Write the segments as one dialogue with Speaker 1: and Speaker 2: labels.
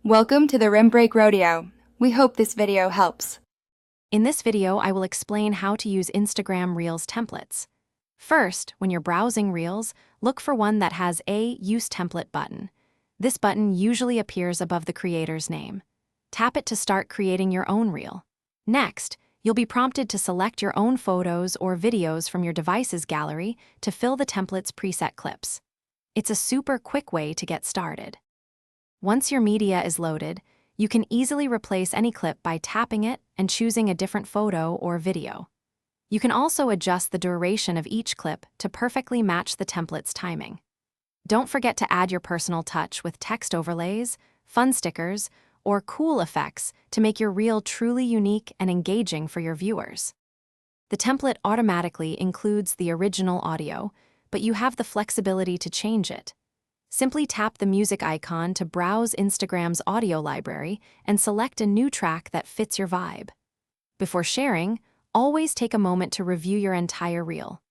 Speaker 1: Welcome to the Rim Break Rodeo. We hope this video helps.
Speaker 2: In this video, I will explain how to use Instagram Reels templates. First, when you're browsing Reels, look for one that has a Use Template button. This button usually appears above the creator's name. Tap it to start creating your own reel. Next, you'll be prompted to select your own photos or videos from your device's gallery to fill the template's preset clips. It's a super quick way to get started. Once your media is loaded, you can easily replace any clip by tapping it and choosing a different photo or video. You can also adjust the duration of each clip to perfectly match the template's timing. Don't forget to add your personal touch with text overlays, fun stickers, or cool effects to make your reel truly unique and engaging for your viewers. The template automatically includes the original audio, but you have the flexibility to change it. Simply tap the music icon to browse Instagram's audio library and select a new track that fits your vibe. Before sharing, always take a moment to review your entire reel.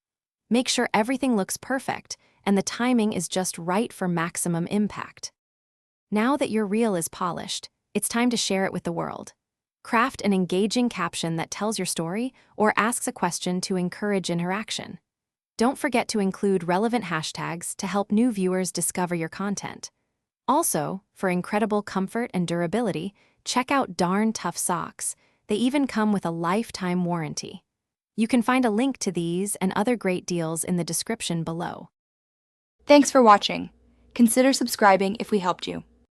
Speaker 2: Make sure everything looks perfect and the timing is just right for maximum impact. Now that your reel is polished, it's time to share it with the world. Craft an engaging caption that tells your story or asks a question to encourage interaction. Don't forget to include relevant hashtags to help new viewers discover your content. Also, for incredible comfort and durability, check out Darn Tough Socks. They even come with a lifetime warranty. You can find a link to these and other great deals in the description below.
Speaker 1: Thanks for watching. Consider subscribing if we helped you.